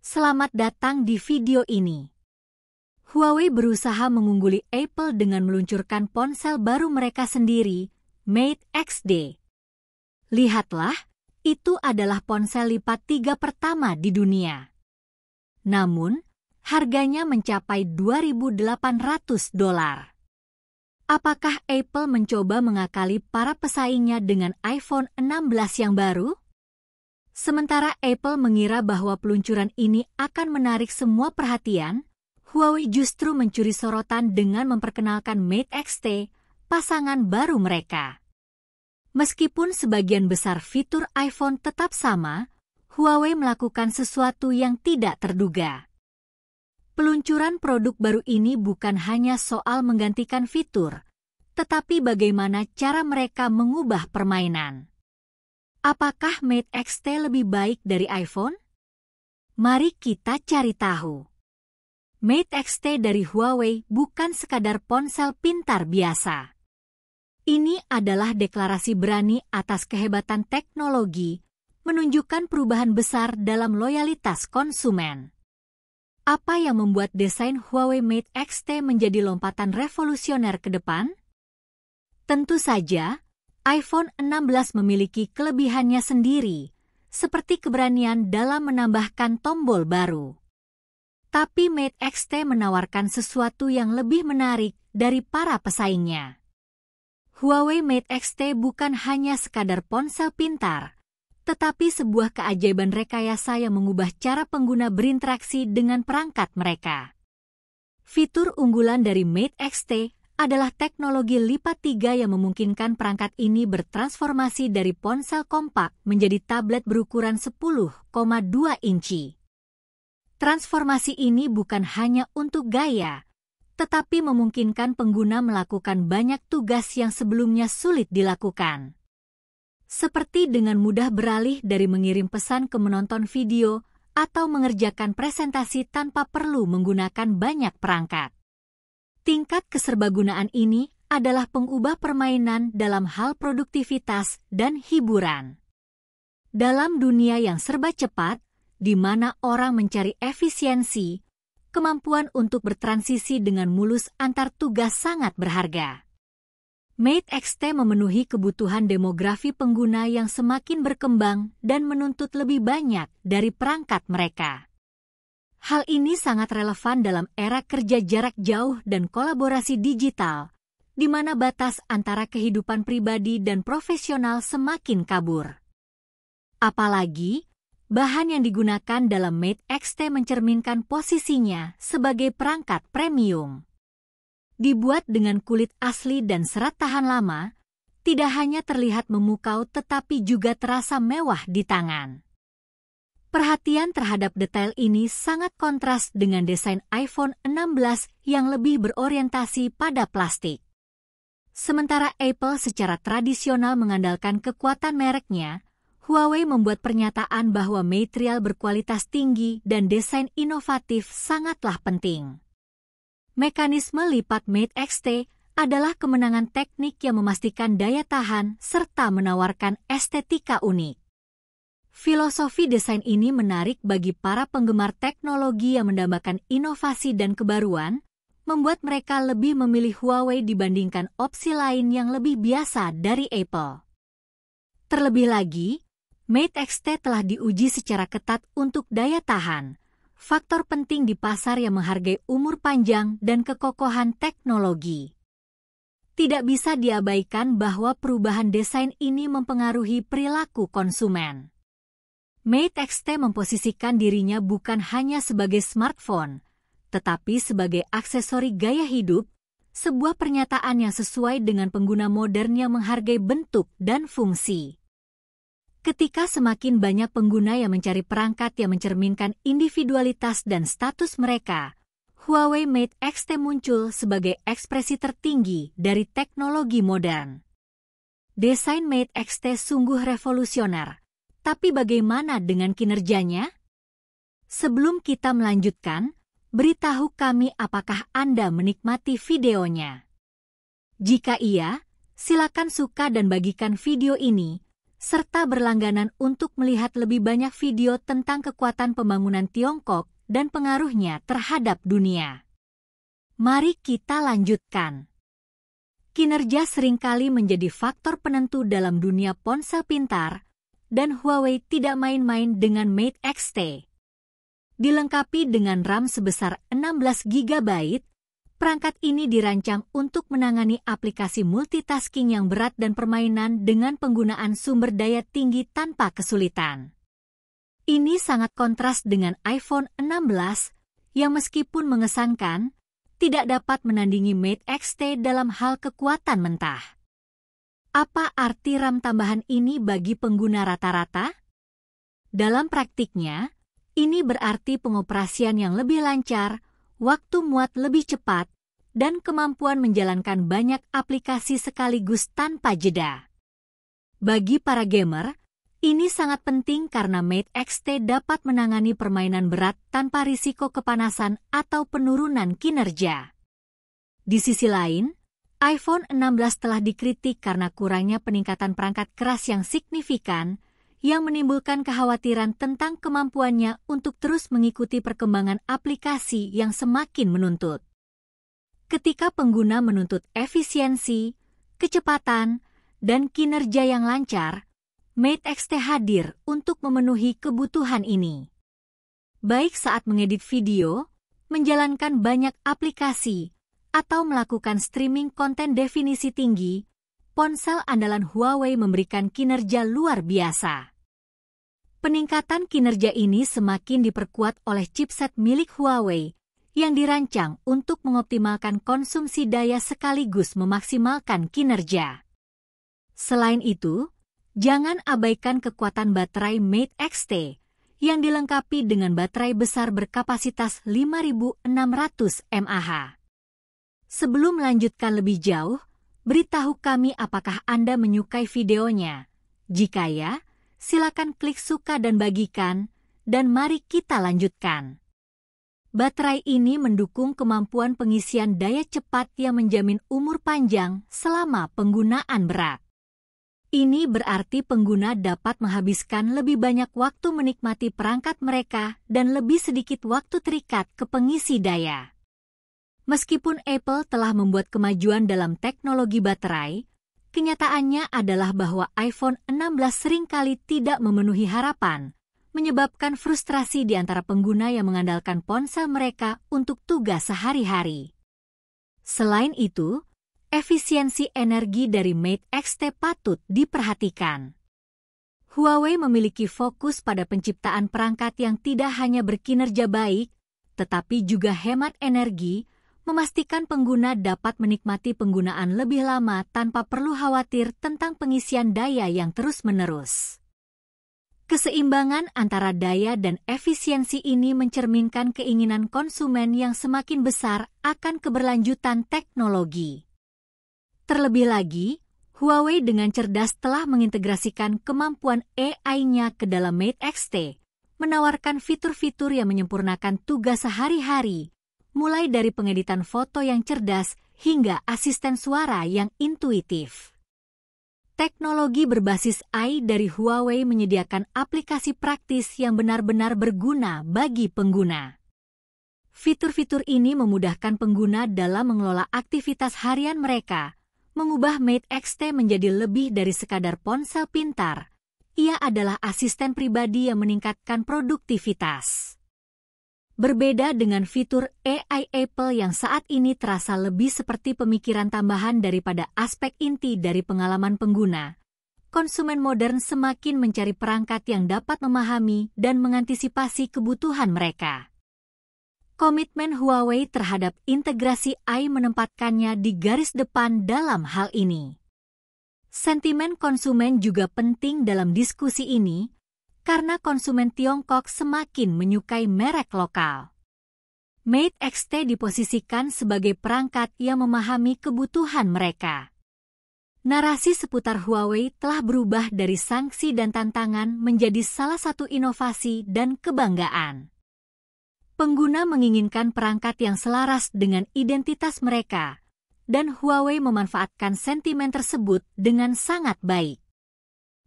Selamat datang di video ini. Huawei berusaha mengungguli Apple dengan meluncurkan ponsel baru mereka sendiri, Mate XD. Lihatlah, itu adalah ponsel lipat 3 pertama di dunia. Namun, harganya mencapai $2.800. Apakah Apple mencoba mengakali para pesaingnya dengan iPhone 16 yang baru? Sementara Apple mengira bahwa peluncuran ini akan menarik semua perhatian, Huawei justru mencuri sorotan dengan memperkenalkan Mate XT, pasangan baru mereka. Meskipun sebagian besar fitur iPhone tetap sama, Huawei melakukan sesuatu yang tidak terduga. Peluncuran produk baru ini bukan hanya soal menggantikan fitur, tetapi bagaimana cara mereka mengubah permainan. Apakah Mate XT lebih baik dari iPhone? Mari kita cari tahu. Mate XT dari Huawei bukan sekadar ponsel pintar biasa. Ini adalah deklarasi berani atas kehebatan teknologi, menunjukkan perubahan besar dalam loyalitas konsumen. Apa yang membuat desain Huawei Mate XT menjadi lompatan revolusioner ke depan? Tentu saja, iPhone 16 memiliki kelebihannya sendiri, seperti keberanian dalam menambahkan tombol baru. Tapi Mate XT menawarkan sesuatu yang lebih menarik dari para pesaingnya. Huawei Mate XT bukan hanya sekadar ponsel pintar, tetapi sebuah keajaiban rekayasa yang mengubah cara pengguna berinteraksi dengan perangkat mereka. Fitur unggulan dari Mate XT adalah teknologi lipat 3 yang memungkinkan perangkat ini bertransformasi dari ponsel kompak menjadi tablet berukuran 10,2 inci. Transformasi ini bukan hanya untuk gaya, tetapi memungkinkan pengguna melakukan banyak tugas yang sebelumnya sulit dilakukan. Seperti dengan mudah beralih dari mengirim pesan ke menonton video atau mengerjakan presentasi tanpa perlu menggunakan banyak perangkat. Tingkat keserbagunaan ini adalah pengubah permainan dalam hal produktivitas dan hiburan. Dalam dunia yang serba cepat, di mana orang mencari efisiensi, kemampuan untuk bertransisi dengan mulus antar tugas sangat berharga. Mate XT memenuhi kebutuhan demografi pengguna yang semakin berkembang dan menuntut lebih banyak dari perangkat mereka. Hal ini sangat relevan dalam era kerja jarak jauh dan kolaborasi digital, di mana batas antara kehidupan pribadi dan profesional semakin kabur. Apalagi, bahan yang digunakan dalam Mate XT mencerminkan posisinya sebagai perangkat premium. Dibuat dengan kulit asli dan serat tahan lama, tidak hanya terlihat memukau tetapi juga terasa mewah di tangan. Perhatian terhadap detail ini sangat kontras dengan desain iPhone 16 yang lebih berorientasi pada plastik. Sementara Apple secara tradisional mengandalkan kekuatan mereknya, Huawei membuat pernyataan bahwa material berkualitas tinggi dan desain inovatif sangatlah penting. Mekanisme lipat Mate XT adalah kemenangan teknik yang memastikan daya tahan serta menawarkan estetika unik. Filosofi desain ini menarik bagi para penggemar teknologi yang mendambakan inovasi dan kebaruan, membuat mereka lebih memilih Huawei dibandingkan opsi lain yang lebih biasa dari Apple. Terlebih lagi, Mate XT telah diuji secara ketat untuk daya tahan, faktor penting di pasar yang menghargai umur panjang dan kekokohan teknologi. Tidak bisa diabaikan bahwa perubahan desain ini mempengaruhi perilaku konsumen. Mate XT memposisikan dirinya bukan hanya sebagai smartphone, tetapi sebagai aksesori gaya hidup, sebuah pernyataan yang sesuai dengan pengguna modern yang menghargai bentuk dan fungsi. Ketika semakin banyak pengguna yang mencari perangkat yang mencerminkan individualitas dan status mereka, Huawei Mate XT muncul sebagai ekspresi tertinggi dari teknologi modern. Desain Mate XT sungguh revolusioner, tapi bagaimana dengan kinerjanya? Sebelum kita melanjutkan, beritahu kami apakah Anda menikmati videonya. Jika iya, silakan suka dan bagikan video ini, serta berlangganan untuk melihat lebih banyak video tentang kekuatan pembangunan Tiongkok dan pengaruhnya terhadap dunia. Mari kita lanjutkan. Kinerja seringkali menjadi faktor penentu dalam dunia ponsel pintar, dan Huawei tidak main-main dengan Mate X-T. Dilengkapi dengan RAM sebesar 16 GB, perangkat ini dirancang untuk menangani aplikasi multitasking yang berat dan permainan dengan penggunaan sumber daya tinggi tanpa kesulitan. Ini sangat kontras dengan iPhone 16 yang meskipun mengesankan, tidak dapat menandingi Mate X-T dalam hal kekuatan mentah. Apa arti RAM tambahan ini bagi pengguna rata-rata? Dalam praktiknya, ini berarti pengoperasian yang lebih lancar, waktu muat lebih cepat, dan kemampuan menjalankan banyak aplikasi sekaligus tanpa jeda. Bagi para gamer, ini sangat penting karena Mate X-T dapat menangani permainan berat tanpa risiko kepanasan atau penurunan kinerja. Di sisi lain, iPhone 16 telah dikritik karena kurangnya peningkatan perangkat keras yang signifikan, yang menimbulkan kekhawatiran tentang kemampuannya untuk terus mengikuti perkembangan aplikasi yang semakin menuntut. Ketika pengguna menuntut efisiensi, kecepatan, dan kinerja yang lancar, Mate X-T hadir untuk memenuhi kebutuhan ini. Baik saat mengedit video, menjalankan banyak aplikasi, atau melakukan streaming konten definisi tinggi, ponsel andalan Huawei memberikan kinerja luar biasa. Peningkatan kinerja ini semakin diperkuat oleh chipset milik Huawei, yang dirancang untuk mengoptimalkan konsumsi daya sekaligus memaksimalkan kinerja. Selain itu, jangan abaikan kekuatan baterai Mate X-T yang dilengkapi dengan baterai besar berkapasitas 5.600 mAh. Sebelum melanjutkan lebih jauh, beritahu kami apakah Anda menyukai videonya. Jika ya, silakan klik suka dan bagikan, dan mari kita lanjutkan. Baterai ini mendukung kemampuan pengisian daya cepat yang menjamin umur panjang selama penggunaan berat. Ini berarti pengguna dapat menghabiskan lebih banyak waktu menikmati perangkat mereka dan lebih sedikit waktu terikat ke pengisi daya. Meskipun Apple telah membuat kemajuan dalam teknologi baterai, kenyataannya adalah bahwa iPhone 16 seringkali tidak memenuhi harapan, menyebabkan frustrasi di antara pengguna yang mengandalkan ponsel mereka untuk tugas sehari-hari. Selain itu, efisiensi energi dari Mate X-T patut diperhatikan. Huawei memiliki fokus pada penciptaan perangkat yang tidak hanya berkinerja baik, tetapi juga hemat energi, memastikan pengguna dapat menikmati penggunaan lebih lama tanpa perlu khawatir tentang pengisian daya yang terus-menerus. Keseimbangan antara daya dan efisiensi ini mencerminkan keinginan konsumen yang semakin besar akan keberlanjutan teknologi. Terlebih lagi, Huawei dengan cerdas telah mengintegrasikan kemampuan AI-nya ke dalam Mate X-T, menawarkan fitur-fitur yang menyempurnakan tugas sehari-hari, mulai dari pengeditan foto yang cerdas hingga asisten suara yang intuitif. Teknologi berbasis AI dari Huawei menyediakan aplikasi praktis yang benar-benar berguna bagi pengguna. Fitur-fitur ini memudahkan pengguna dalam mengelola aktivitas harian mereka, mengubah Mate X-T menjadi lebih dari sekadar ponsel pintar. Ia adalah asisten pribadi yang meningkatkan produktivitas. Berbeda dengan fitur AI Apple yang saat ini terasa lebih seperti pemikiran tambahan daripada aspek inti dari pengalaman pengguna, konsumen modern semakin mencari perangkat yang dapat memahami dan mengantisipasi kebutuhan mereka. Komitmen Huawei terhadap integrasi AI menempatkannya di garis depan dalam hal ini. Sentimen konsumen juga penting dalam diskusi ini, karena konsumen Tiongkok semakin menyukai merek lokal. Mate X-T diposisikan sebagai perangkat yang memahami kebutuhan mereka. Narasi seputar Huawei telah berubah dari sanksi dan tantangan menjadi salah satu inovasi dan kebanggaan. Pengguna menginginkan perangkat yang selaras dengan identitas mereka, dan Huawei memanfaatkan sentimen tersebut dengan sangat baik.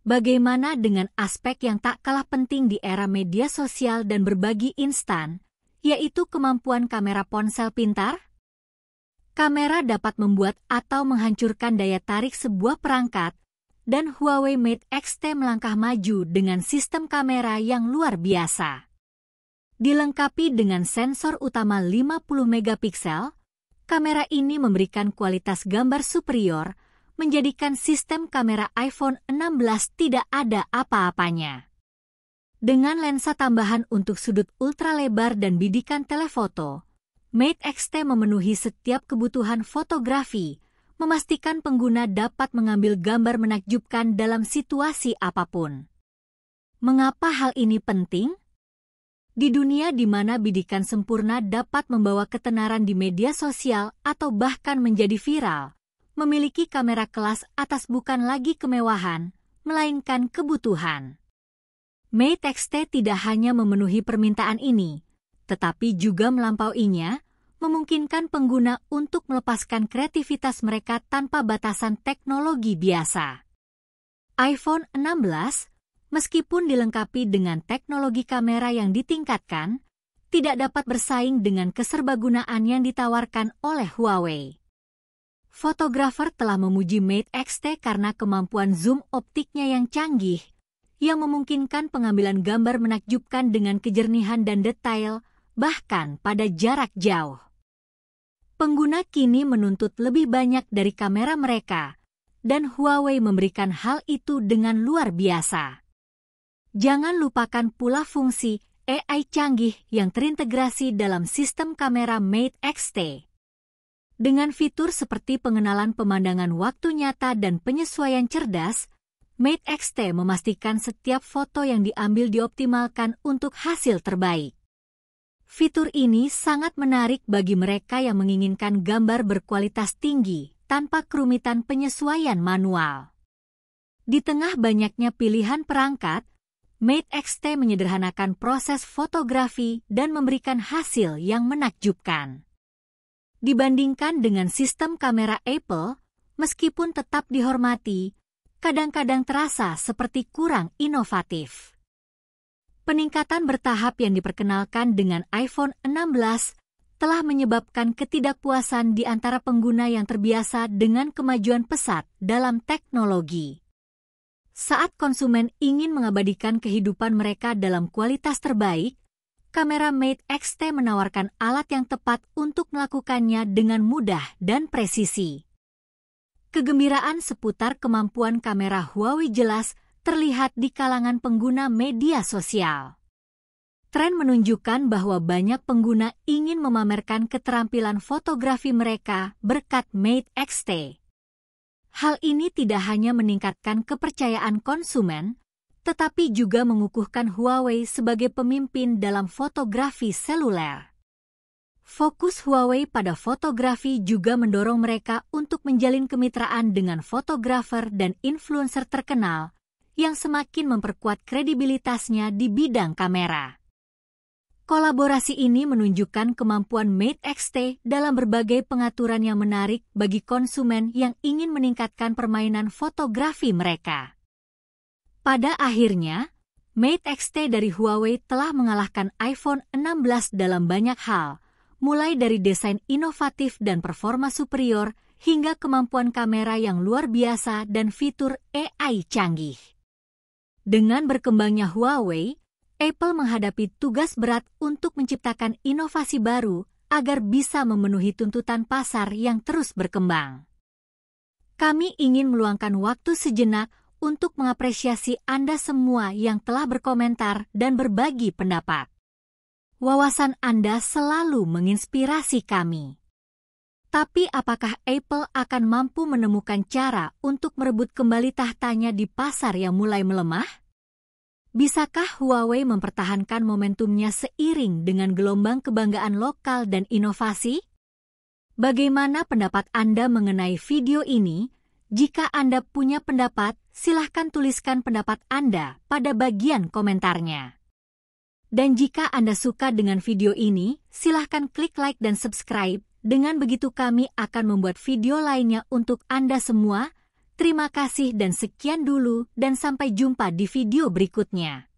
Bagaimana dengan aspek yang tak kalah penting di era media sosial dan berbagi instan, yaitu kemampuan kamera ponsel pintar? Kamera dapat membuat atau menghancurkan daya tarik sebuah perangkat, dan Huawei Mate X-T melangkah maju dengan sistem kamera yang luar biasa. Dilengkapi dengan sensor utama 50 megapiksel, kamera ini memberikan kualitas gambar superior, menjadikan sistem kamera iPhone 16 tidak ada apa-apanya. Dengan lensa tambahan untuk sudut ultra lebar dan bidikan telefoto, Mate X-T memenuhi setiap kebutuhan fotografi, memastikan pengguna dapat mengambil gambar menakjubkan dalam situasi apapun. Mengapa hal ini penting? Di dunia di mana bidikan sempurna dapat membawa ketenaran di media sosial atau bahkan menjadi viral, memiliki kamera kelas atas bukan lagi kemewahan, melainkan kebutuhan. Mate X-T tidak hanya memenuhi permintaan ini, tetapi juga melampauinya, memungkinkan pengguna untuk melepaskan kreativitas mereka tanpa batasan teknologi biasa. iPhone 16, meskipun dilengkapi dengan teknologi kamera yang ditingkatkan, tidak dapat bersaing dengan keserbagunaan yang ditawarkan oleh Huawei. Fotografer telah memuji Mate X-T karena kemampuan zoom optiknya yang canggih, yang memungkinkan pengambilan gambar menakjubkan dengan kejernihan dan detail, bahkan pada jarak jauh. Pengguna kini menuntut lebih banyak dari kamera mereka, dan Huawei memberikan hal itu dengan luar biasa. Jangan lupakan pula fungsi AI canggih yang terintegrasi dalam sistem kamera Mate X-T. Dengan fitur seperti pengenalan pemandangan waktu nyata dan penyesuaian cerdas, Mate X-T memastikan setiap foto yang diambil dioptimalkan untuk hasil terbaik. Fitur ini sangat menarik bagi mereka yang menginginkan gambar berkualitas tinggi tanpa kerumitan penyesuaian manual. Di tengah banyaknya pilihan perangkat, Mate X-T menyederhanakan proses fotografi dan memberikan hasil yang menakjubkan. Dibandingkan dengan sistem kamera Apple, meskipun tetap dihormati, kadang-kadang terasa seperti kurang inovatif. Peningkatan bertahap yang diperkenalkan dengan iPhone 16 telah menyebabkan ketidakpuasan di antara pengguna yang terbiasa dengan kemajuan pesat dalam teknologi. Saat konsumen ingin mengabadikan kehidupan mereka dalam kualitas terbaik, kamera Mate X-T menawarkan alat yang tepat untuk melakukannya dengan mudah dan presisi. Kegembiraan seputar kemampuan kamera Huawei jelas terlihat di kalangan pengguna media sosial. Tren menunjukkan bahwa banyak pengguna ingin memamerkan keterampilan fotografi mereka berkat Mate X-T. Hal ini tidak hanya meningkatkan kepercayaan konsumen, tetapi juga mengukuhkan Huawei sebagai pemimpin dalam fotografi seluler. Fokus Huawei pada fotografi juga mendorong mereka untuk menjalin kemitraan dengan fotografer dan influencer terkenal yang semakin memperkuat kredibilitasnya di bidang kamera. Kolaborasi ini menunjukkan kemampuan Mate X-T dalam berbagai pengaturan yang menarik bagi konsumen yang ingin meningkatkan permainan fotografi mereka. Pada akhirnya, Mate X-T dari Huawei telah mengalahkan iPhone 16 dalam banyak hal, mulai dari desain inovatif dan performa superior hingga kemampuan kamera yang luar biasa dan fitur AI canggih. Dengan berkembangnya Huawei, Apple menghadapi tugas berat untuk menciptakan inovasi baru agar bisa memenuhi tuntutan pasar yang terus berkembang. Kami ingin meluangkan waktu sejenak untuk mengapresiasi Anda semua yang telah berkomentar dan berbagi pendapat. Wawasan Anda selalu menginspirasi kami. Tapi apakah Apple akan mampu menemukan cara untuk merebut kembali tahtanya di pasar yang mulai melemah? Bisakah Huawei mempertahankan momentumnya seiring dengan gelombang kebanggaan lokal dan inovasi? Bagaimana pendapat Anda mengenai video ini? Jika Anda punya pendapat, silahkan tuliskan pendapat Anda pada bagian komentarnya. Dan jika Anda suka dengan video ini, silahkan klik like dan subscribe. Dengan begitu kami akan membuat video lainnya untuk Anda semua. Terima kasih dan sekian dulu dan sampai jumpa di video berikutnya.